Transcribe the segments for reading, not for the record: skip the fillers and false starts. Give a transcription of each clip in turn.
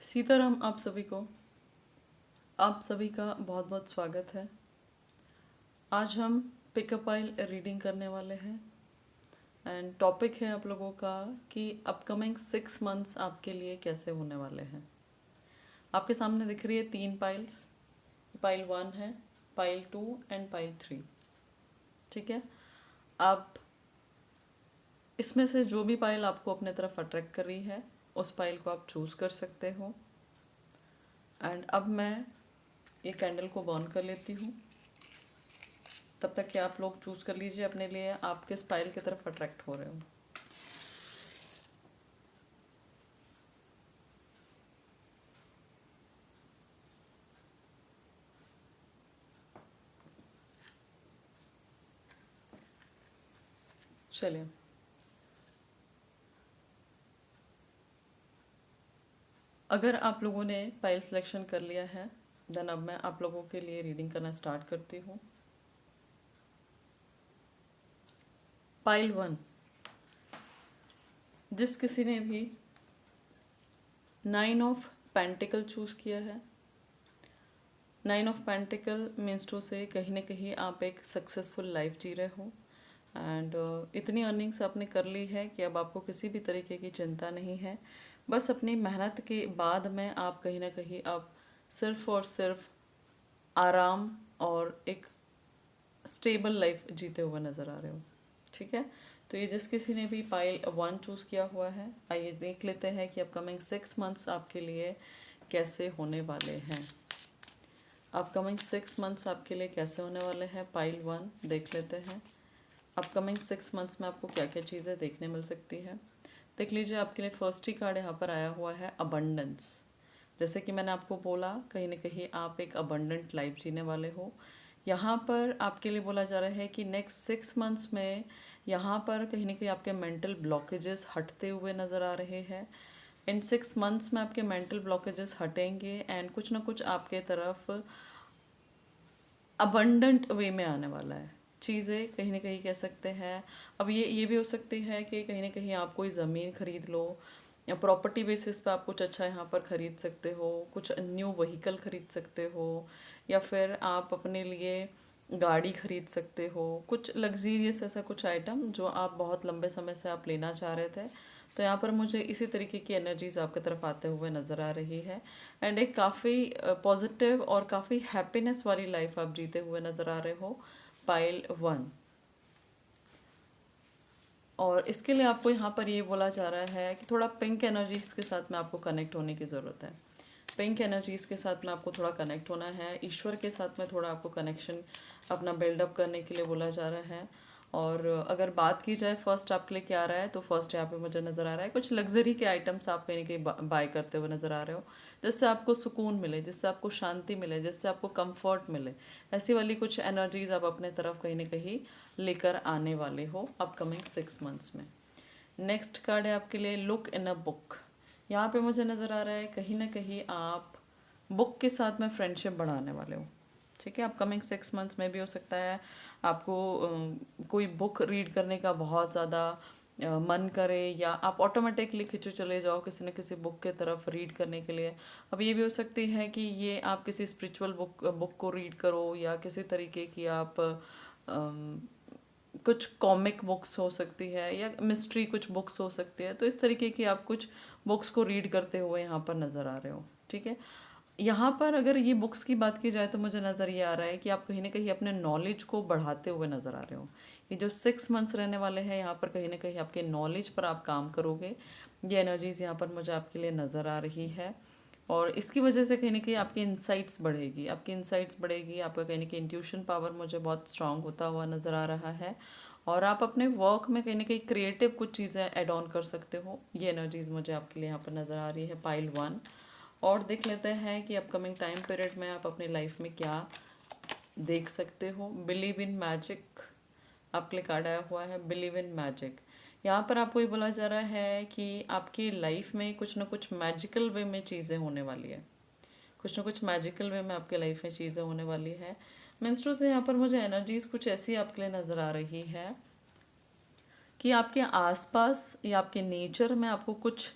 सीताराम आप सभी का बहुत बहुत स्वागत है। आज हम पिकअप आइल रीडिंग करने वाले हैं एंड टॉपिक है आप लोगों का कि अपकमिंग 6 मंथ्स आपके लिए कैसे होने वाले हैं। आपके सामने दिख रही है 3 पाइल्स, पाइल 1 है, पाइल 2 एंड पाइल 3। ठीक है, आप इसमें से जो भी पाइल आपको अपने तरफ अट्रैक्ट कर रही है उस पाइल को आप चूज़ कर सकते हो। एंड अब मैं ये कैंडल को बर्न कर लेती हूँ। तब तक कि आप लोग चूज़ कर लीजिए अपने लिए आप किस पाइल की तरफ अट्रैक्ट हो रहे हो। चलिए, अगर आप लोगों ने पाइल सिलेक्शन कर लिया है देन अब मैं आप लोगों के लिए रीडिंग करना स्टार्ट करती हूँ। पाइल 1, जिस किसी ने भी 9 ऑफ पेंटिकल चूज़ किया है, 9 ऑफ पेंटिकल मीन्स टू से कहीं ना कहीं आप एक सक्सेसफुल लाइफ जी रहे हो एंड इतनी अर्निंग्स आपने कर ली है कि अब आपको किसी भी तरीके की चिंता नहीं है। बस अपनी मेहनत के बाद में आप कहीं ना कहीं अब सिर्फ और सिर्फ आराम और एक स्टेबल लाइफ जीते हुए नज़र आ रहे हो। ठीक है, तो ये जिस किसी ने भी पाइल 1 चूज़ किया हुआ है, आइए देख लेते हैं कि अपकमिंग 6 मंथ्स आपके लिए कैसे होने वाले हैं। अपकमिंग 6 मंथ्स आपके लिए कैसे होने वाले हैं, पाइल 1 देख लेते हैं। अपकमिंग 6 मंथ्स में आपको क्या क्या चीज़ें देखने मिल सकती है। देख लीजिए, आपके लिए फर्स्ट ही कार्ड यहाँ पर आया हुआ है अबंडेंस। जैसे कि मैंने आपको बोला, कहीं ना कहीं आप एक अबंडेंट लाइफ जीने वाले हो। यहाँ पर आपके लिए बोला जा रहा है कि नेक्स्ट 6 मंथ्स में यहाँ पर कहीं ना कहीं आपके मेंटल ब्लॉकेजेस हटते हुए नज़र आ रहे हैं। इन 6 मंथ्स में आपके मेंटल ब्लॉकेजेस हटेंगे एंड कुछ ना कुछ आपके तरफ अबंडेंट वे में आने वाला है। चीज़ें कहीं ना कहीं कह सकते हैं। अब ये भी हो सकती है कि कहीं ना कहीं आप कोई ज़मीन खरीद लो या प्रॉपर्टी बेसिस पे आप कुछ अच्छा यहाँ पर ख़रीद सकते हो, कुछ न्यू व्हीकल ख़रीद सकते हो, या फिर आप अपने लिए गाड़ी खरीद सकते हो, कुछ लग्जीरियस ऐसा कुछ आइटम जो आप बहुत लंबे समय से आप लेना चाह रहे थे। तो यहाँ पर मुझे इसी तरीके की एनर्जीज आपकी तरफ आते हुए नज़र आ रही है एंड एक काफ़ी पॉजिटिव और काफ़ी हैप्पीनेस वाली लाइफ आप जीते हुए नज़र आ रहे हो, पाइल 1। और इसके लिए आपको यहाँ पर ये बोला जा रहा है कि थोड़ा पिंक एनर्जीज के साथ में आपको कनेक्ट होने की ज़रूरत है। पिंक एनर्जीज के साथ में आपको थोड़ा कनेक्ट होना है, ईश्वर के साथ में थोड़ा आपको कनेक्शन अपना बिल्डअप करने के लिए बोला जा रहा है। और अगर बात की जाए फर्स्ट आपके लिए क्या आ रहा है, तो फर्स्ट यहाँ पे मुझे नज़र आ रहा है कुछ लग्जरी के आइटम्स आप कहीं कहीं बाय करते हुए नज़र आ रहे हो, जिससे आपको सुकून मिले, जिससे आपको शांति मिले, जिससे आपको कंफर्ट मिले। ऐसी वाली कुछ एनर्जीज आप अपने तरफ कहीं ना कहीं लेकर आने वाले हो अपकमिंग 6 मंथ्स में। नेक्स्ट कार्ड है आपके लिए लुक इन अ बुक। यहाँ पे मुझे नज़र आ रहा है कहीं ना कहीं आप बुक के साथ में फ्रेंडशिप बढ़ाने वाले हो। ठीक है, अपकमिंग 6 मंथ्स में भी हो सकता है आपको कोई बुक रीड करने का बहुत ज़्यादा मन करे, या आप ऑटोमेटिकली खिंचे चले जाओ किसी न किसी बुक के तरफ रीड करने के लिए। अब ये भी हो सकती है कि ये आप किसी स्पिरिचुअल बुक को रीड करो, या किसी तरीके की आप कुछ कॉमिक बुक्स हो सकती है, या मिस्ट्री कुछ बुक्स हो सकती है। तो इस तरीके की आप कुछ बुक्स को रीड करते हुए यहाँ पर नज़र आ रहे हो। ठीक है, यहाँ पर अगर ये बुक्स की बात की जाए तो मुझे नज़र ये आ रहा है कि आप कहीं ना कहीं अपने नॉलेज को बढ़ाते हुए नज़र आ रहे हो। ये जो 6 मंथ्स रहने वाले हैं यहाँ पर कहीं ना कहीं आपके नॉलेज पर आप काम करोगे। ये एनर्जीज यहाँ पर मुझे आपके लिए नज़र आ रही है और इसकी वजह से कहीं ना कहीं आपकी इंसाइट्स बढ़ेगी, आपका कहीं ना कहीं इंट्यूशन पावर मुझे बहुत स्ट्रांग होता हुआ नज़र आ रहा है। और आप अपने वर्क में कहीं ना कहीं क्रिएटिव कुछ चीज़ें ऐड ऑन कर सकते हो। ये एनर्जीज मुझे आपके लिए यहाँ पर नज़र आ रही है, पाइल 1। और देख लेते हैं कि अपकमिंग टाइम पीरियड में आप अपनी लाइफ में क्या देख सकते हो। बिलीव इन मैजिक आपके लिए कार्ड आया हुआ है, बिलीव इन मैजिक। यहाँ पर आपको ये बोला जा रहा है कि आपकी लाइफ में कुछ ना कुछ मैजिकल वे में चीज़ें होने वाली है, कुछ ना कुछ मैजिकल वे में आपके लाइफ में चीज़ें होने वाली है। मेंस्ट्रो से यहाँ पर मुझे एनर्जीज कुछ ऐसी आपके लिए नज़र आ रही है कि आपके आसपास या आपके नेचर में आपको कुछ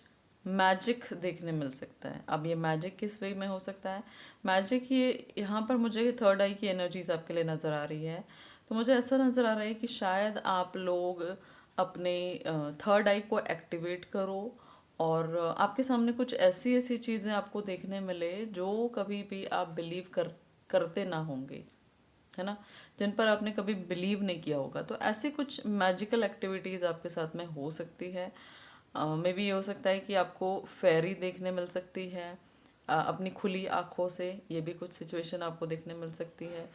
मैजिक देखने मिल सकता है। अब ये मैजिक किस वे में हो सकता है? मैजिक ये यहाँ पर मुझे थर्ड आई की एनर्जीज आपके लिए नज़र आ रही है। तो मुझे ऐसा नज़र आ रहा है कि शायद आप लोग अपने थर्ड आई को एक्टिवेट करो और आपके सामने कुछ ऐसी ऐसी चीज़ें आपको देखने मिले जो कभी भी आप बिलीव करते ना होंगे, है ना, जिन पर आपने कभी बिलीव नहीं किया होगा। तो ऐसी कुछ मैजिकल एक्टिविटीज़ आपके साथ में हो सकती है। मे बी ये हो सकता है कि आपको फेरी देखने मिल सकती है अपनी खुली आँखों से, ये भी कुछ सिचुएशन आपको देखने मिल सकती है।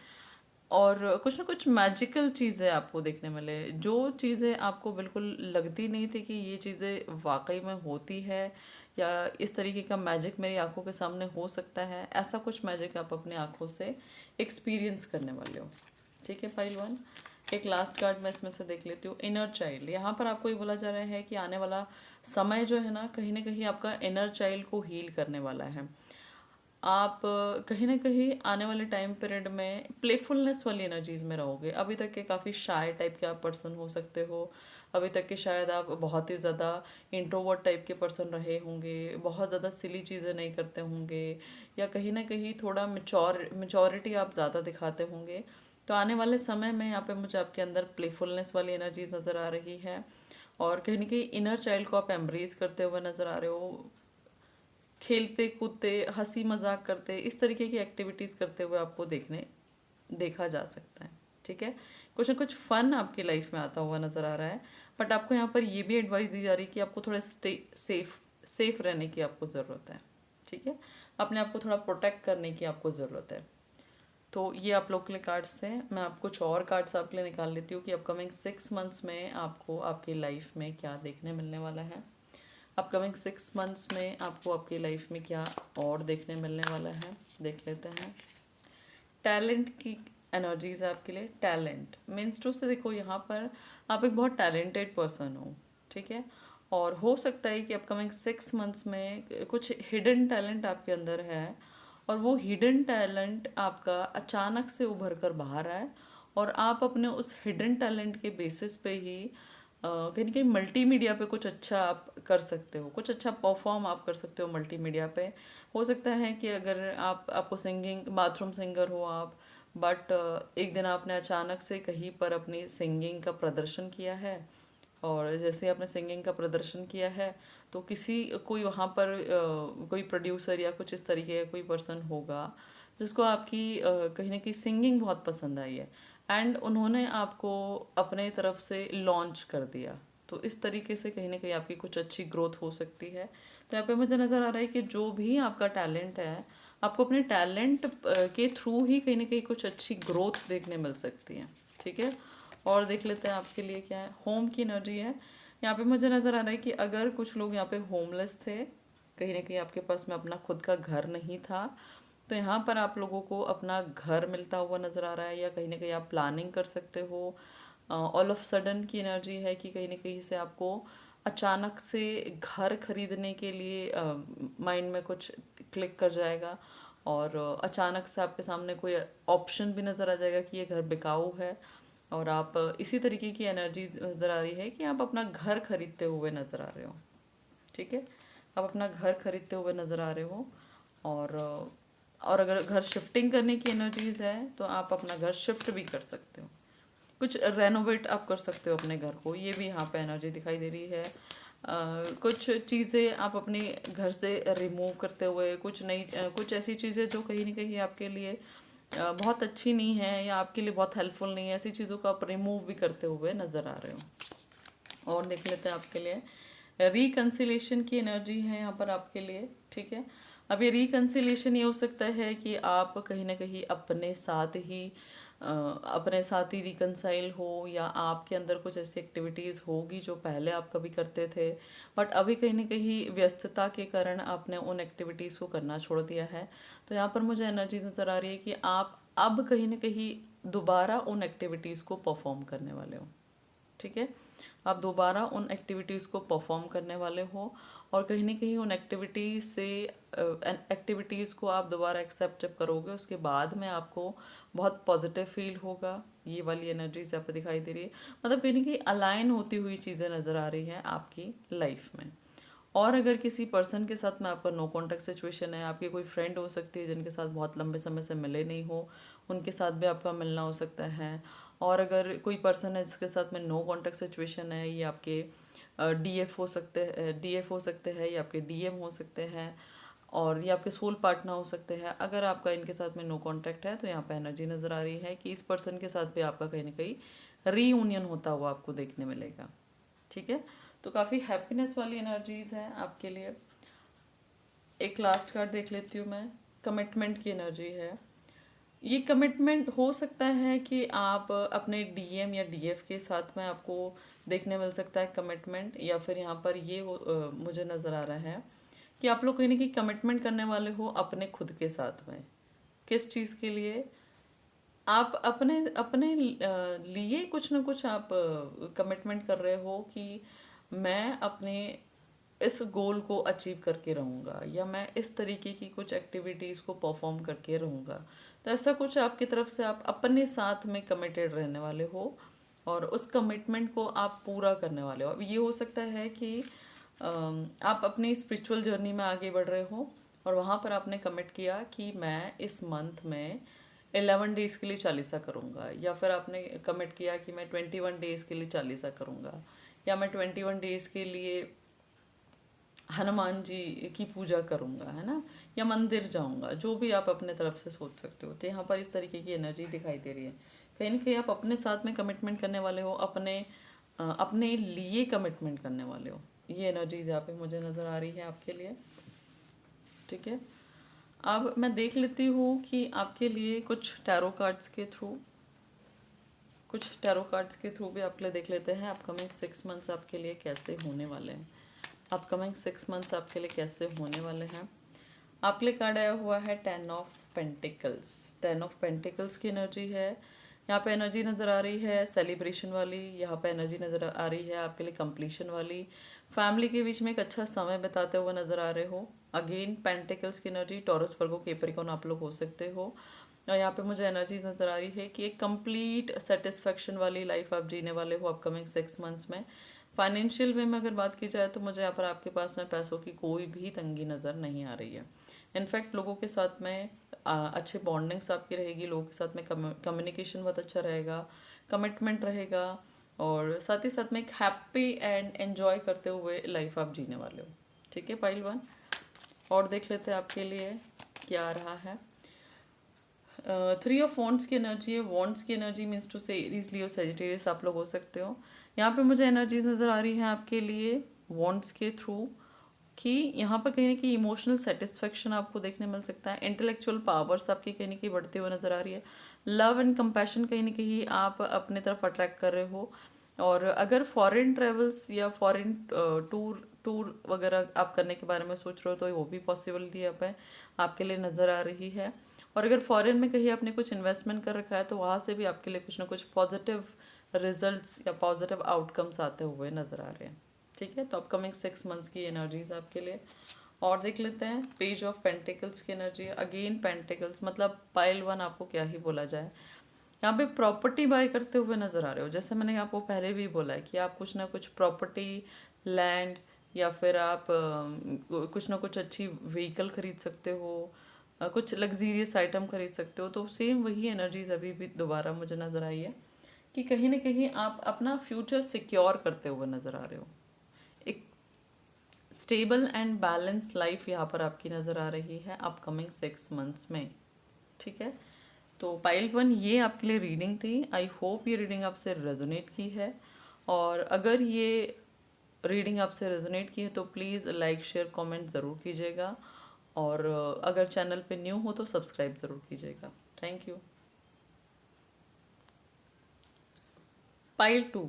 और कुछ ना कुछ मैजिकल चीज़ें आपको देखने मिले, जो चीज़ें आपको बिल्कुल लगती नहीं थी कि ये चीज़ें वाकई में होती है या इस तरीके का मैजिक मेरी आंखों के सामने हो सकता है, ऐसा कुछ मैजिक आप अपनी आंखों से एक्सपीरियंस करने वाले हो। ठीक है पाइल वन। एक लास्ट कार्ड मैं इसमें से देख लेती हूँ, इनर चाइल्ड। यहाँ पर आपको ये बोला जा रहा है कि आने वाला समय जो है ना कहीं आपका इनर चाइल्ड को हील करने वाला है। आप कहीं ना कहीं आने वाले टाइम पीरियड में प्लेफुलनेस वाली एनर्जीज में रहोगे। अभी तक के काफ़ी शाय टाइप के आप पर्सन हो सकते हो। अभी तक के शायद आप बहुत ही ज़्यादा इंट्रोवर्ट टाइप के पर्सन रहे होंगे, बहुत ज़्यादा सिली चीज़ें नहीं करते होंगे, या कहीं ना कहीं थोड़ा मेचोरिटी आप ज़्यादा दिखाते होंगे। तो आने वाले समय में यहाँ पे मुझे आपके अंदर प्लेफुलनेस वाली एनर्जीज नज़र आ रही है और कहीं ना कहीं इनर चाइल्ड को आप एम्ब्रेस करते हुए नज़र आ रहे हो। खेलते कूदते हंसी मजाक करते इस तरीके की एक्टिविटीज़ करते हुए आपको देखा जा सकता है। ठीक है, कुछ ना कुछ फन आपकी लाइफ में आता हुआ नज़र आ रहा है। बट आपको यहाँ पर ये भी एडवाइस दी जा रही है कि आपको थोड़ा सेफ रहने की आपको ज़रूरत है। ठीक है, अपने आप को थोड़ा प्रोटेक्ट करने की आपको ज़रूरत है। तो ये आप लोग के लिए कार्ड्स थे। मैं आप कुछ और कार्ड्स आपके लिए निकाल लेती हूँ कि अपकमिंग 6 मंथ्स में आपको आपकी लाइफ में क्या देखने मिलने वाला है। अपकमिंग 6 मंथ्स में आपको आपकी लाइफ में क्या और देखने मिलने वाला है, देख लेते हैं। टैलेंट की एनर्जीज है आपके लिए। टैलेंट मीन्स टू से देखो, यहाँ पर आप एक बहुत टैलेंटेड पर्सन हो। ठीक है, और हो सकता है कि अपकमिंग 6 मंथ्स में कुछ हिडन टैलेंट आपके अंदर है और वो हिडन टैलेंट आपका अचानक से उभर कर बाहर आए और आप अपने उस हिडन टैलेंट के बेसिस पे ही कहीं ना कहीं मल्टीमीडिया पे कुछ अच्छा आप कर सकते हो, कुछ अच्छा परफॉर्म आप कर सकते हो मल्टीमीडिया पे। हो सकता है कि अगर आपको सिंगिंग, बाथरूम सिंगर हो आप, बट एक दिन आपने अचानक से कहीं पर अपनी सिंगिंग का प्रदर्शन किया है और जैसे आपने सिंगिंग का प्रदर्शन किया है तो कोई वहाँ पर कोई प्रोड्यूसर या कुछ इस तरीके का कोई पर्सन होगा जिसको आपकी कहीं ना कहीं सिंगिंग बहुत पसंद आई है एंड उन्होंने आपको अपने तरफ से लॉन्च कर दिया। तो इस तरीके से कहीं ना कहीं आपकी कुछ अच्छी ग्रोथ हो सकती है। तो यहाँ पे मुझे नज़र आ रहा है कि जो भी आपका टैलेंट है, आपको अपने टैलेंट के थ्रू ही कहीं ना कहीं कुछ अच्छी ग्रोथ देखने मिल सकती है। ठीक है, और देख लेते हैं आपके लिए क्या है। होम की एनर्जी है। यहाँ पे मुझे नज़र आ रहा है कि अगर कुछ लोग यहाँ पे होमलेस थे, कहीं ना कहीं आपके पास में अपना खुद का घर नहीं था, तो यहाँ पर आप लोगों को अपना घर मिलता हुआ नज़र आ रहा है या कहीं ना कहीं आप प्लानिंग कर सकते हो। ऑल ऑफ सडन की एनर्जी है कि कहीं ना कहीं से आपको अचानक से घर खरीदने के लिए माइंड में कुछ क्लिक कर जाएगा और अचानक से आपके सामने कोई ऑप्शन भी नज़र आ जाएगा कि ये घर बिकाऊ है और आप इसी तरीके की एनर्जी नज़र आ रही है कि आप अपना घर खरीदते हुए नज़र आ रहे हो। ठीक है, आप अपना घर खरीदते हुए नज़र आ रहे हो और अगर घर शिफ्टिंग करने की एनर्जीज है तो आप अपना घर शिफ्ट भी कर सकते हो, कुछ रेनोवेट आप कर सकते हो अपने घर को, ये भी यहाँ पे एनर्जी दिखाई दे रही है। कुछ चीज़ें आप अपने घर से रिमूव करते हुए कुछ ऐसी चीज़ें जो कहीं ना कहीं आपके लिए बहुत अच्छी नहीं है या आपके लिए बहुत हेल्पफुल नहीं है, ऐसी चीज़ों को आप रिमूव भी करते हुए नज़र आ रहे हो। और देख लेते हैं आपके लिए रिकन्सिलेशन की एनर्जी है यहाँ पर आपके लिए। ठीक है, अब ये रिकन्सिलेशन ये हो सकता है कि आप कहीं ना कहीं अपने साथ ही रिकनसाइल हो या आपके अंदर कुछ ऐसी एक्टिविटीज़ होगी जो पहले आप कभी करते थे बट अभी कहीं ना कहीं व्यस्तता के कारण आपने उन एक्टिविटीज़ को करना छोड़ दिया है। तो यहाँ पर मुझे एनर्जी नज़र आ रही है कि आप अब कहीं ना कहीं दोबारा उन एक्टिविटीज़ को परफॉर्म करने वाले हो। ठीक है, आप दोबारा उन एक्टिविटीज़ को परफॉर्म करने वाले हो और कहीं ना कहीं उन एक्टिविटीज़ को आप दोबारा एक्सेप्ट जब करोगे उसके बाद में आपको बहुत पॉजिटिव फील होगा। ये वाली एनर्जीज यहाँ पे दिखाई दे रही है, मतलब कहीं ना कहीं अलाइन होती हुई चीज़ें नज़र आ रही हैं आपकी लाइफ में। और अगर किसी पर्सन के साथ में आपका नो कांटेक्ट सिचुएशन है, आपकी कोई फ्रेंड हो सकती है जिनके साथ बहुत लंबे समय से मिले नहीं हो, उनके साथ भी आपका मिलना हो सकता है। और अगर कोई पर्सन है जिसके साथ में नो कांटेक्ट सिचुएशन है, ये आपके डीएफ हो सकते हैं, डीएफ हो सकते हैं, ये आपके डीएम हो सकते हैं, और ये आपके सोल पार्टनर हो सकते हैं। अगर आपका इनके साथ में नो कांटेक्ट है तो यहाँ पे एनर्जी नज़र आ रही है कि इस पर्सन के साथ भी आपका कहीं ना कहीं रीयूनियन होता हुआ आपको देखने मिलेगा। ठीक है, तो काफ़ी हैप्पीनेस वाली एनर्जीज हैं आपके लिए। एक लास्ट कार्ड देख लेती हूँ मैं, कमिटमेंट की एनर्जी है। ये कमिटमेंट हो सकता है कि आप अपने डीएम या डीएफ के साथ में आपको देखने मिल सकता है कमिटमेंट, या फिर यहाँ पर ये मुझे नज़र आ रहा है कि आप लोग कहीं ना कहीं कमिटमेंट करने वाले हो अपने खुद के साथ में। किस चीज़ के लिए? आप अपने अपने लिए कुछ ना कुछ आप कमिटमेंट कर रहे हो कि मैं अपने इस गोल को अचीव करके रहूँगा, या मैं इस तरीके की कुछ एक्टिविटीज़ को परफॉर्म करके रहूँगा। तो ऐसा कुछ आपकी तरफ से आप अपने साथ में कमिटेड रहने वाले हो और उस कमिटमेंट को आप पूरा करने वाले हो। अब ये हो सकता है कि आप अपनी स्पिरिचुअल जर्नी में आगे बढ़ रहे हो और वहाँ पर आपने कमिट किया कि मैं इस मंथ में 11 डेज के लिए चालीसा करूँगा, या फिर आपने कमिट किया कि मैं 21 डेज के लिए चालीसा करूँगा, या मैं 21 डेज के लिए हनुमान जी की पूजा करूँगा, है ना, या मंदिर जाऊँगा, जो भी आप अपने तरफ से सोच सकते हो। तो यहाँ पर इस तरीके की एनर्जी दिखाई दे रही है। कहीं ना कहीं आप अपने साथ में कमिटमेंट करने वाले हो, अपने लिए कमिटमेंट करने वाले हो। ये एनर्जीज यहाँ पे मुझे नज़र आ रही है आपके लिए। ठीक है, अब मैं देख लेती हूँ कि आपके लिए कुछ टैरो कार्ड्स के थ्रू भी आपके लिए देख लेते हैं अपकमिंग 6 मंथ्स आपके लिए कैसे होने वाले हैं। अपकमिंग 6 मंथ्स आपके लिए कैसे होने वाले हैं। आपके लिए कार्ड आया हुआ है 10 ऑफ पेंटिकल्स। 10 ऑफ पेंटिकल्स की एनर्जी है। यहाँ पे एनर्जी नज़र आ रही है सेलिब्रेशन वाली, यहाँ पे एनर्जी नज़र आ रही है आपके लिए कंप्लीशन वाली, फैमिली के बीच में एक अच्छा समय बिताते हुए नज़र आ रहे हो। अगेन पेंटिकल्स की एनर्जी, टॉरस, वर्गो, कैप्रिकॉर्न आप लोग हो सकते हो। और यहाँ पे मुझे एनर्जीज नज़र आ रही है कि एक कंप्लीट सेटिस्फेक्शन वाली लाइफ आप जीने वाले हो अपकमिंग 6 मंथ्स में। फाइनेंशियल वे में अगर बात की जाए तो मुझे यहाँ पर आपके पास में पैसों की कोई भी तंगी नज़र नहीं आ रही है। इनफैक्ट लोगों के साथ में अच्छे बॉन्डिंग्स आपकी रहेगी, लोगों के साथ में कम्युनिकेशन बहुत अच्छा रहेगा, कमिटमेंट रहेगा, और साथ ही साथ में एक हैप्पी एंड एन्जॉय करते हुए लाइफ आप जीने वाले हो। ठीक है पाइल 1, और देख लेते हैं आपके लिए क्या आ रहा है। 3 ऑफ वॉन्ड्स की एनर्जी है। वॉन्ड्स की एनर्जी मीन्स टू से एरीज, लियो, सेजिटेरियस आप लोग हो सकते हो। यहाँ पे मुझे एनर्जीज नज़र आ रही है आपके लिए वॉन्ड्स के थ्रू कि यहाँ पर कहीं ना कहीं इमोशनल सेटिस्फेक्शन आपको देखने मिल सकता है, इंटेलेक्चुअल पावर्स आपकी कहीं ना कहीं बढ़ते हुए नज़र आ रही है, लव एंड कंपैशन कहीं ना कहीं आप अपने तरफ अट्रैक्ट कर रहे हो। और अगर फॉरेन ट्रेवल्स या फॉरेन टूर वगैरह आप करने के बारे में सोच रहे हो तो वो भी पॉसिबिलिटी यहाँ पे आपके लिए नज़र आ रही है। और अगर फॉरेन में कहीं आपने कुछ इन्वेस्टमेंट कर रखा है तो वहाँ से भी आपके लिए कुछ ना कुछ पॉजिटिव रिजल्ट्स या पॉजिटिव आउटकम्स आते हुए नज़र आ रहे हैं। ठीक है, तो अपकमिंग 6 मंथ्स की एनर्जीज आपके लिए और देख लेते हैं। पेज ऑफ पेंटिकल्स की एनर्जी, अगेन पेंटिकल्स मतलब पाइल 1 आपको क्या ही बोला जाए। यहाँ पे प्रॉपर्टी बाय करते हुए नज़र आ रहे हो, जैसे मैंने आपको पहले भी बोला है कि आप कुछ ना कुछ प्रॉपर्टी, लैंड, या फिर आप कुछ ना कुछ अच्छी व्हीकल खरीद सकते हो, कुछ लग्जीरियस आइटम खरीद सकते हो। तो सेम वही एनर्जीज अभी भी दोबारा मुझे नज़र आई है कि कहीं ना कहीं आप अपना फ्यूचर सिक्योर करते हुए नज़र आ रहे हो। एक स्टेबल एंड बैलेंस लाइफ यहाँ पर आपकी नज़र आ रही है अपकमिंग 6 मंथ्स में। ठीक है, तो पाइल 1 ये आपके लिए रीडिंग थी। आई होप ये रीडिंग आपसे रेजोनेट की है, और अगर ये रीडिंग आपसे रेजोनेट की है तो प्लीज़ लाइक, शेयर, कमेंट ज़रूर कीजिएगा, और अगर चैनल पे न्यू हो तो सब्सक्राइब ज़रूर कीजिएगा। Thank you. पाइल 2,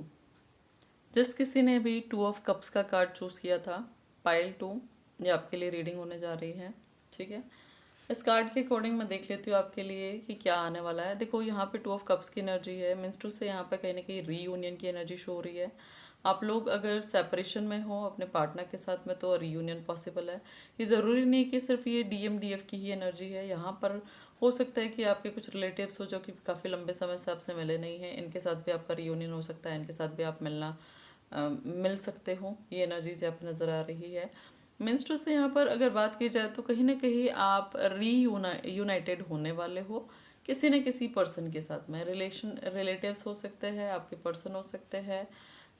जिस किसी ने भी 2 ऑफ कप्स का कार्ड चूज़ किया था, पाइल 2 ये आपके लिए रीडिंग होने जा रही है। ठीक है, इस कार्ड के अकॉर्डिंग मैं देख लेती हूँ आपके लिए कि क्या आने वाला है। देखो यहाँ पे 2 ऑफ कप्स की एनर्जी है, मीन्स टू से यहाँ पे कहीं ना कहीं रीयूनियन की एनर्जी शो हो रही है। आप लोग अगर सेपरेशन में हो अपने पार्टनर के साथ में तो रीयूनियन पॉसिबल है। ये ज़रूरी नहीं कि सिर्फ ये डीएम डीएफ की ही एनर्जी है, यहाँ पर हो सकता है कि आपके कुछ रिलेटिव्स हो जो कि काफ़ी लंबे समय से आपसे मिले नहीं हैं, इनके साथ भी आपका रीयूनियन हो सकता है, इनके साथ भी आप मिल सकते हो। ये एनर्जीज यहाँ पे नज़र आ रही है। मीन्स टू से यहाँ पर अगर बात की जाए तो कहीं ना कहीं आप यूनाइटेड होने वाले हो किसी न किसी पर्सन के साथ में। रिलेटिव्स हो सकते हैं, आपके पर्सन हो सकते हैं,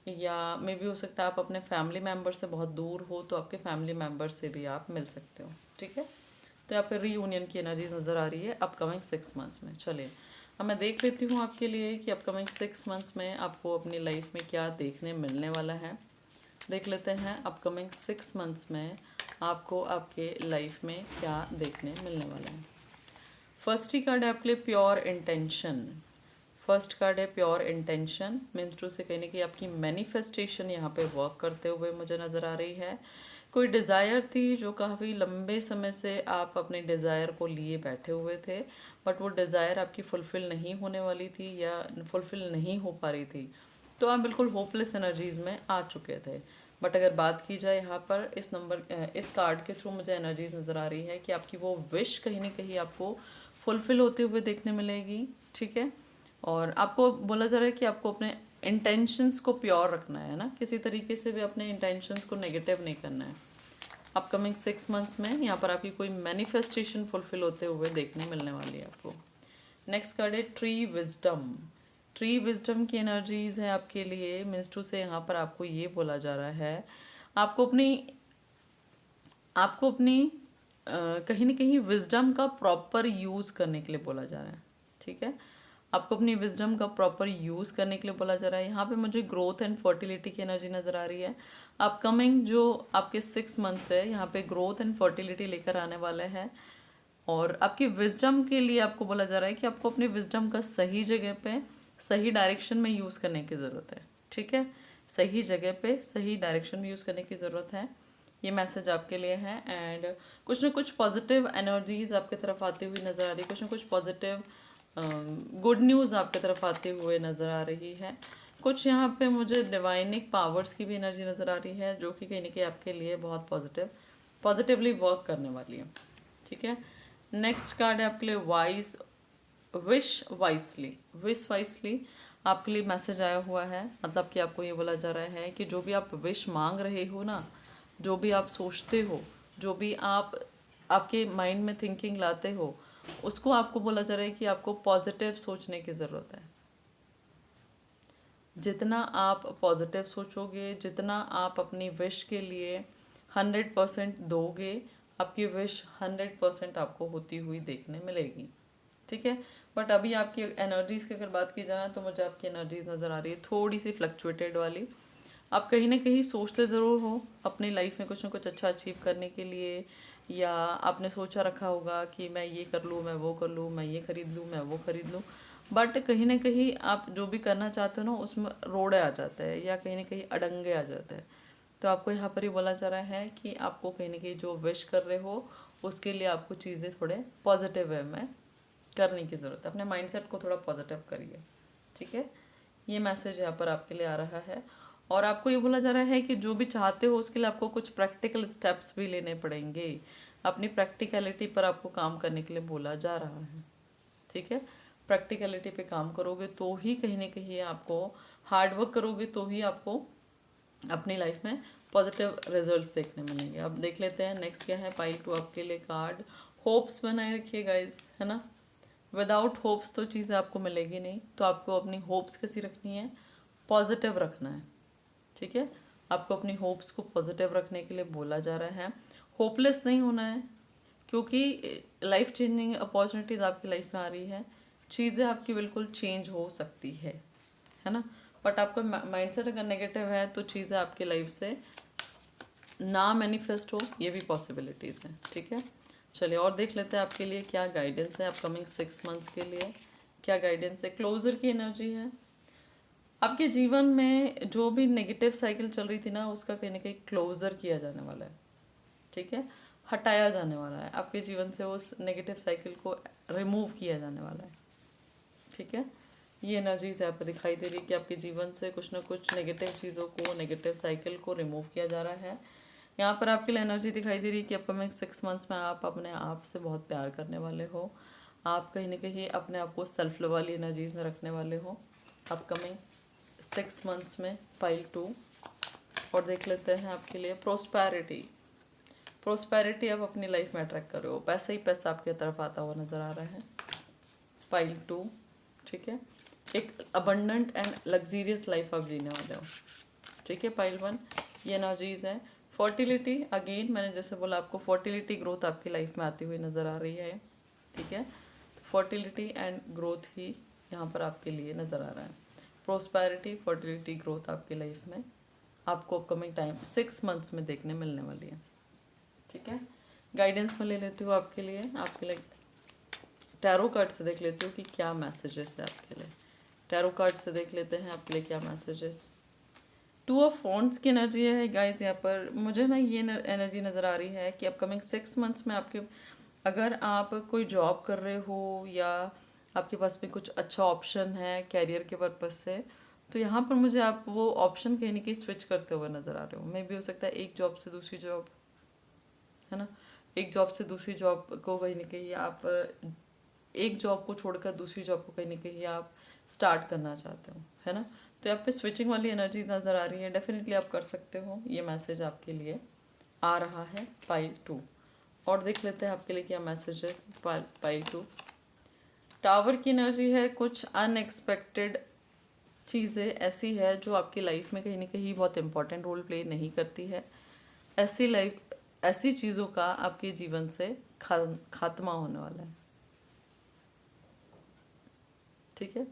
या मे भी हो सकता है आप अपने फैमिली मेम्बर से बहुत दूर हो तो आपके फैमिली मेम्बर से भी आप मिल सकते हो। ठीक है, तो यहाँ पे रीयूनियन की एनर्जीज नज़र आ रही है अपकमिंग 6 मंथ्स में। चलिए अब मैं देख लेती हूँ आपके लिए कि अपकमिंग 6 मंथ्स में आपको अपनी लाइफ में क्या देखने मिलने वाला है। देख लेते हैं अपकमिंग 6 मंथ्स में आपको आपके लाइफ में क्या देखने मिलने वाला है। फर्स्ट ही कार्ड है आपके लिए प्योर इंटेंशन। फर्स्ट कार्ड है प्योर इंटेंशन, मीन्स टू से कहने की आपकी मैनिफेस्टेशन यहाँ पे वर्क करते हुए मुझे नज़र आ रही है। कोई डिज़ायर थी जो काफ़ी लंबे समय से आप अपने डिज़ायर को लिए बैठे हुए थे, बट वो डिज़ायर आपकी फुलफ़िल नहीं होने वाली थी या फुलफ़िल नहीं हो पा रही थी, तो आप बिल्कुल होपलेस एनर्जीज़ में आ चुके थे। बट अगर बात की जाए यहाँ पर इस कार्ड के थ्रू मुझे एनर्जीज नज़र आ रही है कि आपकी वो विश कहीं ना कहीं आपको फुलफ़िल होते हुए देखने मिलेगी। ठीक है, और आपको बोला जा रहा है कि आपको अपने इंटेंशंस को प्योर रखना है ना, किसी तरीके से भी अपने इंटेंशंस को नेगेटिव नहीं करना है। अपकमिंग 6 मंथ्स में यहाँ पर आपकी कोई मैनिफेस्टेशन फुलफिल होते हुए देखने मिलने वाली है आपको। नेक्स्ट कार्ड है ट्री विजडम। ट्री विजडम की एनर्जीज है आपके लिए। मीन्स टू से यहाँ पर आपको ये बोला जा रहा है आपको अपनी कहीं ना कहीं विजडम का प्रॉपर यूज़ करने के लिए बोला जा रहा है। ठीक है, आपको अपनी विजडम का प्रॉपर यूज़ करने के लिए बोला जा रहा है। यहाँ पे मुझे ग्रोथ एंड फर्टिलिटी की एनर्जी नज़र आ रही है। अपकमिंग जो आपके 6 मंथ्स है यहाँ पे ग्रोथ एंड फर्टिलिटी लेकर आने वाले हैं, और आपकी विजडम के लिए आपको बोला जा रहा है कि आपको अपनी विजडम का सही जगह पे सही डायरेक्शन में यूज़ करने की ज़रूरत है। ठीक है, सही जगह पे सही डायरेक्शन में यूज़ करने की ज़रूरत है। ये मैसेज आपके लिए है। एंड कुछ ना कुछ पॉजिटिव एनर्जीज आपकी तरफ आती हुई नज़र आ रही है, कुछ ना कुछ पॉजिटिव गुड न्यूज़ आपकी तरफ आते हुए नज़र आ रही है। कुछ यहाँ पे मुझे डिवाइनिक पावर्स की भी एनर्जी नज़र आ रही है जो कि कहीं ना कहीं आपके लिए बहुत पॉजिटिवली वर्क करने वाली है। ठीक है, नेक्स्ट कार्ड है आपके लिए विश वाइसली। आपके लिए मैसेज आया हुआ है, मतलब कि आपको ये बोला जा रहा है कि जो भी आप विश मांग रहे हो ना, जो भी आप सोचते हो, जो भी आप आपके माइंड में थिंकिंग लाते हो, उसको आपको बोला जा रहा है कि आपको पॉजिटिव सोचने की ज़रूरत है। जितना आप पॉजिटिव सोचोगे, जितना आप अपनी विश के लिए 100% दोगे, आपकी विश 100% आपको होती हुई देखने मिलेगी। ठीक है, बट अभी आपकी एनर्जीज़ की अगर बात की जाए तो मुझे आपकी एनर्जीज नज़र आ रही है थोड़ी सी फ्लक्चुएटेड वाली। आप कहीं ना कहीं सोचते ज़रूर हो अपनी लाइफ में कुछ ना कुछ अच्छा अचीव करने के लिए, या आपने सोचा रखा होगा कि मैं ये कर लूँ, मैं वो कर लूँ, मैं ये खरीद लूँ, मैं वो खरीद लूँ, बट कहीं ना कहीं आप जो भी करना चाहते हो ना उसमें रोड़े आ जाते हैं या कहीं ना कहीं अड़ंगे आ जाते हैं। तो आपको यहाँ पर ही बोला जा रहा है कि आपको कहीं ना कहीं जो विश कर रहे हो उसके लिए आपको चीज़ें थोड़े पॉजिटिव वे में करने की ज़रूरत है। अपने माइंडसेट को थोड़ा पॉजिटिव करिए। ठीक है, ये मैसेज यहाँ पर आपके लिए आ रहा है। और आपको ये बोला जा रहा है कि जो भी चाहते हो उसके लिए आपको कुछ प्रैक्टिकल स्टेप्स भी लेने पड़ेंगे। अपनी प्रैक्टिकलिटी पर आपको काम करने के लिए बोला जा रहा है। ठीक है, प्रैक्टिकलिटी पे काम करोगे तो ही कहीं ना कहीं आपको, हार्ड वर्क करोगे तो ही आपको अपनी लाइफ में पॉजिटिव रिजल्ट्स देखने मिलेंगे। अब देख लेते हैं नेक्स्ट क्या है पाइल 2 आपके लिए कार्ड। होप्स बनाए रखिए गाइस, है ना। विदाउट होप्स तो चीज़ें आपको मिलेगी नहीं, तो आपको अपनी होप्स कैसी रखनी है, पॉजिटिव रखना है। ठीक है, आपको अपनी होप्स को पॉजिटिव रखने के लिए बोला जा रहा है। होपलेस नहीं होना है, क्योंकि लाइफ चेंजिंग अपॉर्चुनिटीज़ आपकी लाइफ में आ रही है, चीज़ें आपकी बिल्कुल चेंज हो सकती है ना। बट आपका माइंडसेट अगर नेगेटिव है तो चीज़ें आपकी लाइफ से ना मैनिफेस्ट हो, ये भी पॉसिबिलिटीज़ हैं। ठीक है, चलिए और देख लेते हैं आपके लिए क्या गाइडेंस है अपकमिंग 6 मंथ्स के लिए। क्या गाइडेंस है, क्लोजर की एनर्जी है। आपके जीवन में जो भी नेगेटिव साइकिल चल रही थी ना उसका कहीं ना कहीं क्लोजर किया जाने वाला है। ठीक है, हटाया जाने वाला है, आपके जीवन से उस नेगेटिव साइकिल को रिमूव किया जाने वाला है। ठीक है, ये एनर्जीज यहाँ पर दिखाई दे रही है कि आपके जीवन से कुछ ना कुछ नेगेटिव चीज़ों को, नेगेटिव साइकिल को रिमूव किया जा रहा है। यहाँ पर आपके लिए एनर्जी दिखाई दे रही है कि अपकमिंग 6 मंथ्स में आप अपने आप से बहुत प्यार करने वाले हो। आप कहीं ना कहीं अपने आप को सेल्फ लव वाली एनर्जीज में रखने वाले हो अपकमिंग 6 मंथ्स में, पाइल 2। और देख लेते हैं आपके लिए प्रोस्पैरिटी। प्रोस्पेरिटी आप अपनी लाइफ में अट्रैक्ट कर रहे हो, पैसा ही पैसा आपकी तरफ आता हुआ नज़र आ रहा है। पाइल 2, ठीक है, एक अबंडेंट एंड लग्जीरियस लाइफ आप जीने वाले हो, ठीक है। पाइल 1 ये एनर्जीज है। फर्टिलिटी, अगेन मैंने जैसे बोला आपको, फर्टिलिटी ग्रोथ आपकी लाइफ में आती हुई नज़र आ रही है, ठीक है। तो फर्टिलिटी एंड ग्रोथ ही यहाँ पर आपके लिए नज़र आ रहा है। प्रोस्पेरिटी, फर्टिलिटी, ग्रोथ आपकी लाइफ में आपको अपकमिंग टाइम 6 मंथ्स में देखने मिलने वाली है, ठीक है। गाइडेंस में ले लेती हूँ आपके लिए टैरो कार्ड से देख लेती हूँ कि क्या मैसेजेस है आपके लिए। टैरो कार्ड से देख लेते हैं आपके लिए क्या मैसेजेस। 2 ऑफ वॉन्ड्स की एनर्जी है गाइस। यहाँ पर मुझे ना ये एनर्जी नज़र आ रही है कि अपकमिंग 6 मंथ्स में आपके, अगर आप कोई जॉब कर रहे हो या आपके पास में कुछ अच्छा ऑप्शन है कैरियर के पर्पज़ से, तो यहाँ पर मुझे आप वो ऑप्शन कहीं ना कहीं स्विच करते हुए नज़र आ रहे हो। मे भी हो सकता है एक जॉब से दूसरी जॉब, है ना, एक जॉब से दूसरी जॉब को कहीं ना कहीं आप, एक जॉब को छोड़कर दूसरी जॉब को कहीं ना कहीं आप स्टार्ट करना चाहते हो, है ना। तो यहाँ पे स्विचिंग वाली एनर्जी नज़र आ रही है। डेफिनेटली आप कर सकते हो, ये मैसेज आपके लिए आ रहा है। पाइल 2 और देख लेते हैं आपके लिए क्या मैसेज है। पाइल 2 टावर की एनर्जी है। कुछ अनएक्सपेक्टेड चीज़ें ऐसी है जो आपकी लाइफ में कहीं ना कहीं बहुत इंपॉर्टेंट रोल प्ले नहीं करती है। ऐसी चीज़ों का आपके जीवन से खात्मा होने वाला है, ठीक है।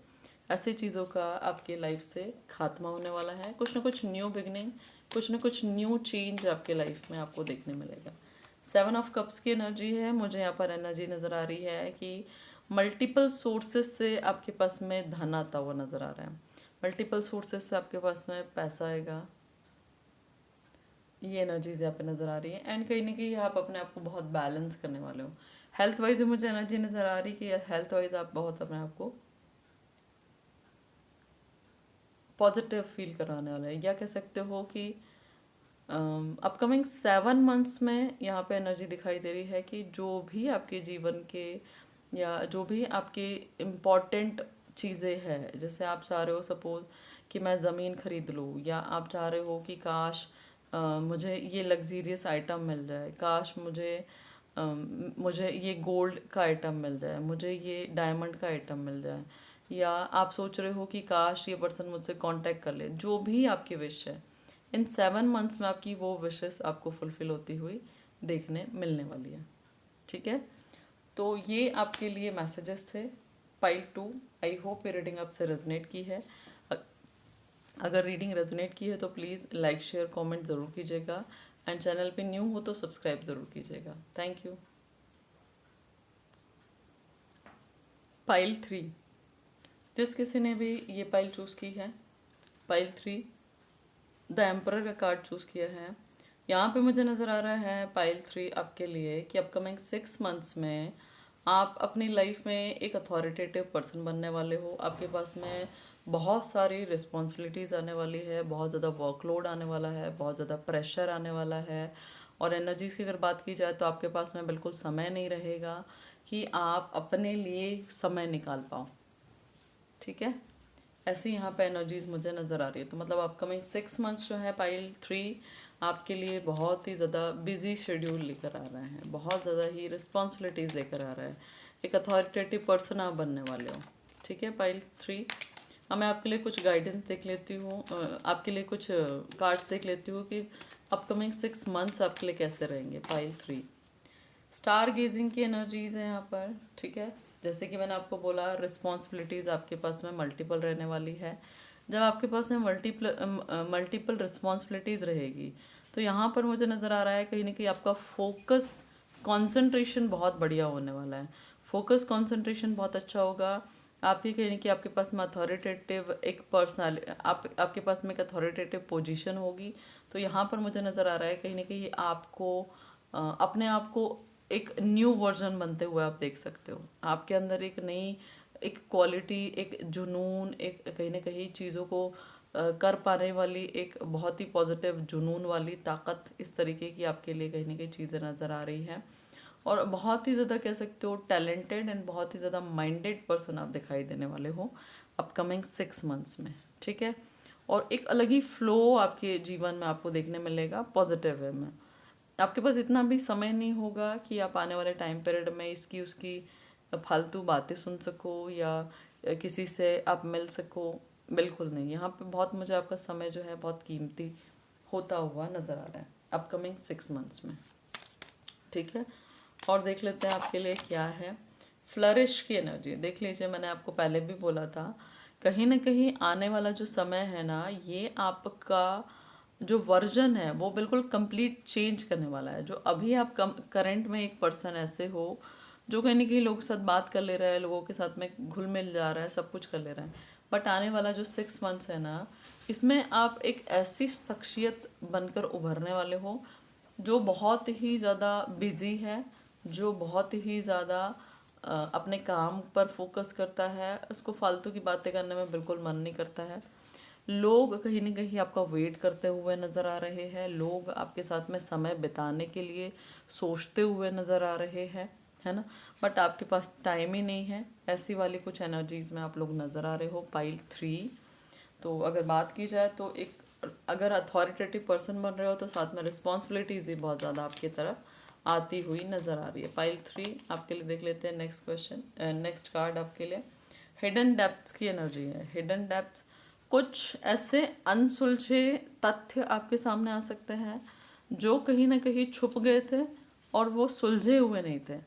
ऐसी चीज़ों का आपके लाइफ से खात्मा होने वाला है। कुछ ना कुछ न्यू बिगनिंग, कुछ ना कुछ न्यू चेंज आपके लाइफ में आपको देखने मिलेगा। 7 ऑफ कप्स की एनर्जी है। मुझे यहाँ पर एनर्जी नज़र आ रही है कि मल्टीपल सोर्सेस से आपके पास में धन आता हुआ नज़र आ रहा है। मल्टीपल सोर्सेस से आपके पास में पैसा आएगा, ये एनर्जीज यहाँ पे नज़र आ रही है। एंड कहीं ना कहीं आप अपने आप को बहुत बैलेंस करने वाले हो। हेल्थ वाइज मुझे एनर्जी नज़र आ रही है कि हेल्थ वाइज आप बहुत अपने आप को पॉजिटिव फील कराने वाला है, या कह सकते हो कि अपकमिंग 7 मंथ्स में यहाँ पे एनर्जी दिखाई दे रही है कि जो भी आपके जीवन के या जो भी आपके इम्पॉर्टेंट चीज़ें हैं, जैसे आप चाह रहे हो सपोज कि मैं ज़मीन खरीद लूँ, या आप चाह रहे हो कि काश मुझे ये लग्जीरियस आइटम मिल जाए, काश मुझे ये गोल्ड का आइटम मिल जाए, मुझे ये डायमंड का आइटम मिल जाए, या आप सोच रहे हो कि काश ये पर्सन मुझसे कांटेक्ट कर ले। जो भी आपकी विश है, इन 7 मंथ्स में आपकी वो विशेस आपको फुलफिल होती हुई देखने मिलने वाली है, ठीक है। तो ये आपके लिए मैसेजेस थे पाइल 2। आई होप ये रीडिंग आपसे रेजोनेट की है। अगर रीडिंग रेजोनेट की है तो प्लीज़ लाइक शेयर कमेंट ज़रूर कीजिएगा, एंड चैनल पे न्यू हो तो सब्सक्राइब ज़रूर कीजिएगा। Thank you. पाइल 3, जिस किसी ने भी ये पाइल चूज़ की है, पाइल 3 द एम्परर का कार्ड चूज़ किया है। यहाँ पे मुझे नज़र आ रहा है पाइल 3 आपके लिए कि अपकमिंग 6 मंथ्स में आप अपनी लाइफ में एक अथॉरिटेटिव पर्सन बनने वाले हो। आपके पास में बहुत सारी रिस्पॉन्सिबिलिटीज़ आने वाली है, बहुत ज़्यादा वर्कलोड आने वाला है, बहुत ज़्यादा प्रेशर आने वाला है। और एनर्जीज़ की अगर बात की जाए तो आपके पास में बिल्कुल समय नहीं रहेगा कि आप अपने लिए समय निकाल पाओ, ठीक है। ऐसी यहाँ पे एनर्जीज मुझे नज़र आ रही है। तो मतलब अपकमिंग 6 मंथ्स जो है पाइल 3 आपके लिए बहुत ही ज़्यादा बिजी शेड्यूल लेकर आ रहे हैं, बहुत ज़्यादा ही रिस्पॉन्सिबिलिटीज़ लेकर आ रहा है। एक अथॉरिटेटिव पर्सन आप बनने वाले हो, ठीक है। पाइल 3 अब मैं आपके लिए कुछ गाइडेंस देख लेती हूँ, आपके लिए कुछ कार्ड्स देख लेती हूँ कि अपकमिंग 6 मंथ्स आपके लिए कैसे रहेंगे। पाइल 3 स्टार गेजिंग की एनर्जीज है यहाँ पर, ठीक है। जैसे कि मैंने आपको बोला, रिस्पॉन्सिबिलिटीज़ आपके पास में मल्टीपल रहने वाली है। जब आपके पास में मल्टीपल रिस्पॉन्सिबिलिटीज़ रहेगी तो यहाँ पर मुझे नज़र आ रहा है कहीं ना कहीं आपका फोकस कंसंट्रेशन बहुत बढ़िया होने वाला है। फोकस कंसंट्रेशन बहुत अच्छा होगा। आपकी कहीं ना कहीं आपके पास में अथॉरिटेटिव एक पर्सनल आपके पास में एक अथॉरिटेटिव पोजीशन होगी। तो यहाँ पर मुझे नज़र आ रहा है कहीं ना कहीं आपको अपने आप को एक न्यू वर्जन बनते हुए आप देख सकते हो। आपके अंदर एक नई एक क्वालिटी, एक जुनून, एक कहीं ना कहीं चीज़ों को कर पाने वाली एक बहुत ही पॉजिटिव जुनून वाली ताकत, इस तरीके की आपके लिए कहीं ना कहीं चीज़ें नज़र आ रही हैं। और बहुत ही ज़्यादा कह सकते हो टैलेंटेड एंड बहुत ही ज़्यादा माइंडेड पर्सन आप दिखाई देने वाले हो अपकमिंग 6 मंथ्स में, ठीक है। और एक अलग ही फ्लो आपके जीवन में आपको देखने मिलेगा पॉजिटिव वे में। आपके पास इतना भी समय नहीं होगा कि आप आने वाले टाइम पीरियड में इसकी उसकी फालतू बातें सुन सको या किसी से आप मिल सको। बिल्कुल नहीं, यहाँ पे बहुत मुझे आपका समय जो है बहुत कीमती होता हुआ नज़र आ रहा है अपकमिंग 6 मंथ्स में। ठीक है, और देख लेते हैं आपके लिए क्या है। फ्लरिश की एनर्जी देख लीजिए, मैंने आपको पहले भी बोला था कहीं ना कहीं आने वाला जो समय है ना, ये आपका जो वर्जन है वो बिल्कुल कंप्लीट चेंज करने वाला है। जो अभी आप करंट में एक पर्सन ऐसे हो जो कहीं ना कहीं लोगों के साथ बात कर ले रहा है, लोगों के साथ में घुल मिल जा रहा है, सब कुछ कर ले रहा है, बट आने वाला जो 6 मंथ्स है ना, इसमें आप एक ऐसी शख्सियत बनकर उभरने वाले हो जो बहुत ही ज़्यादा बिजी है, जो बहुत ही ज़्यादा अपने काम पर फोकस करता है, उसको फालतू की बातें करने में बिल्कुल मन नहीं करता है। लोग कहीं ना कहीं आपका वेट करते हुए नज़र आ रहे हैं, लोग आपके साथ में समय बिताने के लिए सोचते हुए नज़र आ रहे हैं, है ना, बट आपके पास टाइम ही नहीं है। ऐसी वाली कुछ एनर्जीज में आप लोग नज़र आ रहे हो पाइल 3। तो अगर बात की जाए तो एक अगर अथॉरिटेटिव पर्सन बन रहे हो तो साथ में रिस्पॉन्सिबिलिटीज़ भी बहुत ज़्यादा आपकी तरफ आती हुई नज़र आ रही है। पाइल 3 आपके लिए देख लेते हैं। नेक्स्ट क्वेश्चन, नेक्स्ट कार्ड आपके लिए हिडन डेप्थ्स की एनर्जी है। हिडन डेप्थ्स, कुछ ऐसे अनसुलझे तथ्य आपके सामने आ सकते हैं जो कहीं ना कहीं छुप गए थे और वो सुलझे हुए नहीं थे।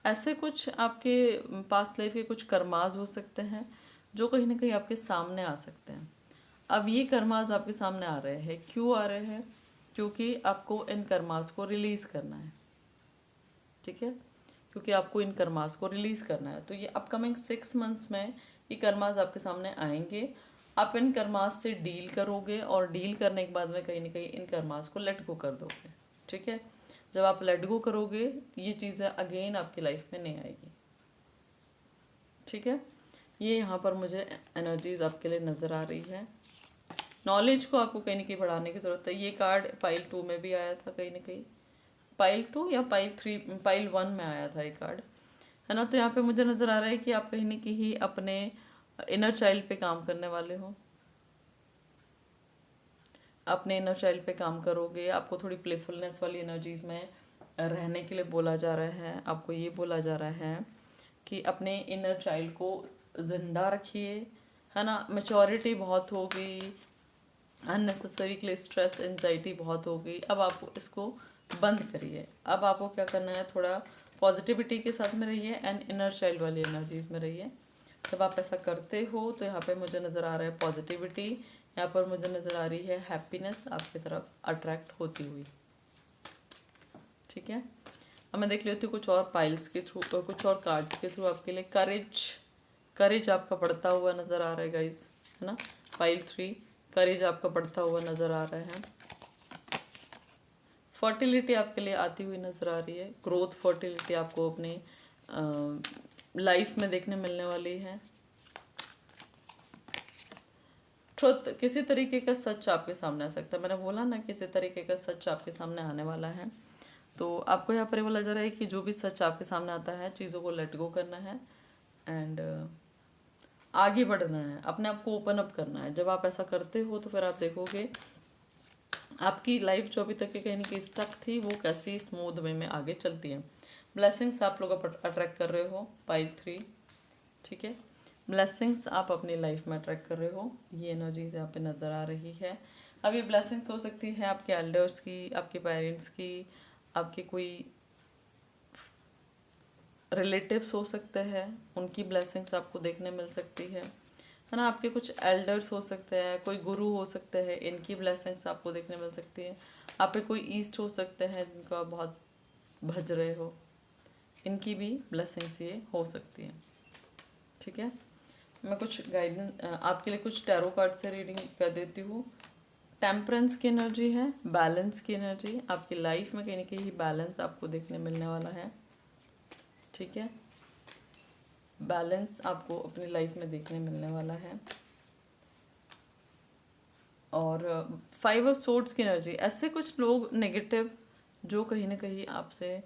ऐसे कुछ आपके पास्ट लाइफ के कुछ कर्माज हो सकते हैं जो कहीं ना कहीं आपके सामने आ सकते हैं। अब ये कर्माज आपके सामने आ रहे हैं, क्यों आ रहे हैं? क्योंकि आपको इन कर्माज को रिलीज करना है। ठीक है, क्योंकि आपको इन कर्माज को रिलीज करना है, तो ये अपकमिंग 6 मंथ्स में ये कर्माज आपके सामने आएंगे। आप इन कर्माज से डील करोगे और डील करने के बाद में कहीं ना कहीं इन कर्माज को लेट गो कर दोगे। ठीक है, जब आप लेट गो करोगे ये चीज़ें अगेन आपकी लाइफ में नहीं आएगी। ठीक है, ये यहाँ पर मुझे एनर्जीज आपके लिए नज़र आ रही है। नॉलेज को आपको कहीं ना कहीं बढ़ाने की ज़रूरत है। ये कार्ड पाइल 2 में भी आया था, कहीं ना कहीं पाइल 2 या पाइल 1 में आया था ये कार्ड, है ना। तो यहाँ पे मुझे नज़र आ रहा है कि आप कहीं ना कहीं अपने इनर चाइल्ड पे काम करने वाले हो, अपने इनर चाइल्ड पे काम करोगे। आपको थोड़ी प्लेफुलनेस वाली एनर्जीज में रहने के लिए बोला जा रहा है। आपको ये बोला जा रहा है कि अपने इनर चाइल्ड को जिंदा रखिए, है ना। मैच्योरिटी बहुत हो गई, अननेसेसरी के लिए स्ट्रेस एंजाइटी बहुत हो गई, अब आप इसको बंद करिए। अब आपको क्या करना है, थोड़ा पॉजिटिविटी के साथ में रहिए एंड इनर चाइल्ड वाली एनर्जीज में रहिए। जब आप ऐसा करते हो तो यहाँ पे मुझे नज़र आ रहा है पॉजिटिविटी, यहाँ पर मुझे नज़र आ रही है हैप्पीनेस आपकी तरफ अट्रैक्ट होती हुई। ठीक है, अब मैं देख लेती हूँ कुछ और पाइल्स के थ्रू और कुछ और कार्ड्स के थ्रू आपके लिए। करेज आपका बढ़ता हुआ नज़र आ रहा है गाइस, है ना। पाइल 3 करेज आपका बढ़ता हुआ नज़र आ रहा है। फर्टिलिटी आपके लिए आती हुई नज़र आ रही है। ग्रोथ फर्टिलिटी आपको अपनी लाइफ में देखने मिलने वाली है। ट्रुथ, किसी तरीके का सच आपके सामने आ सकता है। मैंने बोला ना किसी तरीके का सच आपके सामने आने वाला है। तो आपको यहाँ पर बोला जा रहा है कि जो भी सच आपके सामने आता है चीज़ों को लेट गो करना है एंड आगे बढ़ना है, अपने आप को ओपन अप करना है। जब आप ऐसा करते हो तो फिर आप देखोगे आपकी लाइफ जो अभी तक के कहीं ना कहीं स्टक थी वो कैसी स्मूथ वे में आगे चलती है। ब्लेसिंग्स आप लोग अट्रैक्ट कर रहे हो पाइल 3। ठीक है, ब्लेसिंग्स आप अपनी लाइफ में अट्रैक्ट कर रहे हो, ये एनर्जीज यहाँ पे नज़र आ रही है। अब ये ब्लेसिंग्स हो सकती है आपके एल्डर्स की, आपके पेरेंट्स की, आपके कोई रिलेटिव्स हो सकते हैं, उनकी ब्लेसिंग्स आपको देखने मिल सकती है ना। आपके कुछ एल्डर्स हो सकते हैं, कोई गुरु हो सकते हैं, इनकी ब्लेसिंग्स आपको देखने मिल सकती है। आप पे कोई ईस्ट हो सकते हैं जिनको आप बहुत भज रहे हो, इनकी भी ब्लेसिंग्स ये हो सकती है। ठीक है, मैं कुछ गाइडेंस आपके लिए कुछ टैरो कार्ड से रीडिंग कर देती हूँ। टेम्परेंस की एनर्जी है, बैलेंस की एनर्जी, आपकी लाइफ में कहीं ना कहीं बैलेंस आपको देखने मिलने वाला है। ठीक है, बैलेंस आपको अपनी लाइफ में देखने मिलने वाला है। और 5 ऑफ सोर्ड्स की एनर्जी, ऐसे कुछ लोग नेगेटिव जो कहीं ना कहीं आपसे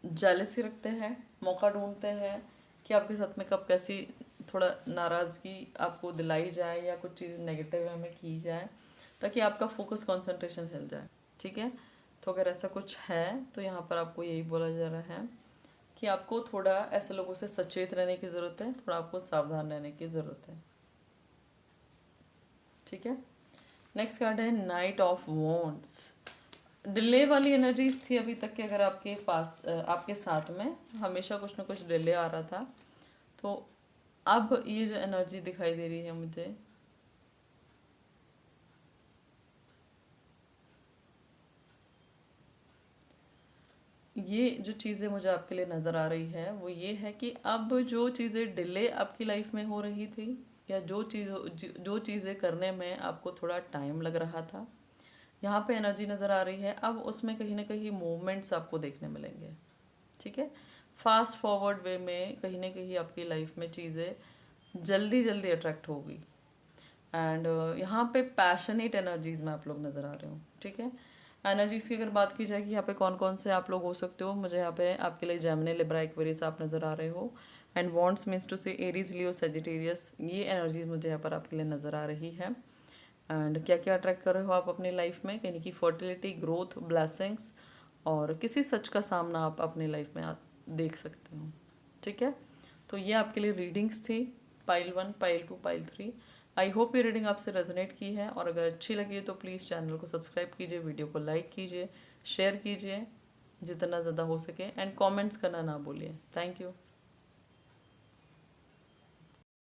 जेलसी रखते हैं, मौका ढूंढते हैं कि आपके साथ में कब कैसी थोड़ा नाराज़गी आपको दिलाई जाए या कुछ चीज़ नेगेटिव में की जाए ताकि आपका फोकस कंसंट्रेशन हिल जाए। ठीक है, तो अगर ऐसा कुछ है तो यहाँ पर आपको यही बोला जा रहा है कि आपको थोड़ा ऐसे लोगों से सचेत रहने की ज़रूरत है, थोड़ा आपको सावधान रहने की ज़रूरत है। ठीक है, नेक्स्ट कार्ड है नाइट ऑफ वॉन्ड्स। डिले वाली एनर्जीज थी अभी तक के, अगर आपके पास आपके साथ में हमेशा कुछ ना कुछ डिले आ रहा था, तो अब ये जो एनर्जी दिखाई दे रही है मुझे, ये जो चीज़ें मुझे आपके लिए नज़र आ रही है वो ये है कि अब जो चीज़ें डिले आपकी लाइफ में हो रही थी, या जो चीज़ें करने में आपको थोड़ा टाइम लग रहा था, यहाँ पे एनर्जी नज़र आ रही है, अब उसमें कहीं ना कहीं मूवमेंट्स आपको देखने मिलेंगे। ठीक है, फास्ट फॉरवर्ड वे में कहीं ना कहीं आपकी लाइफ में चीज़ें जल्दी जल्दी अट्रैक्ट होगी। एंड यहाँ पे पैशनेट एनर्जीज में आप लोग नज़र आ रहे हो। ठीक है, एनर्जीज की अगर बात की जाए कि यहाँ पे कौन कौन से आप लोग हो सकते हो, मुझे यहाँ पे आपके लिए जेमिनी, लिब्रा, एक्वेरियस आप नज़र आ रहे हो। एंड वॉन्ट्स मीन्स टू से एरीज, लियो, सेजिटेरियस, ये एनर्जीज मुझे यहाँ पर आपके लिए नज़र आ रही है। एंड क्या क्या अट्रैक्ट कर रहे हो आप अपनी लाइफ में, यानी कि फर्टिलिटी, ग्रोथ, ब्लेसिंग्स, और किसी सच का सामना आप अपनी लाइफ में देख सकते हो। ठीक है, तो ये आपके लिए रीडिंग्स थी, pile 1, pile 2, pile 3। I hope ये रीडिंग आपसे रेजोनेट की है, और अगर अच्छी लगी है तो प्लीज़ चैनल को सब्सक्राइब कीजिए, वीडियो को लाइक कीजिए, शेयर कीजिए जितना ज़्यादा हो सके, एंड कमेंट्स करना ना भूलिए। Thank you.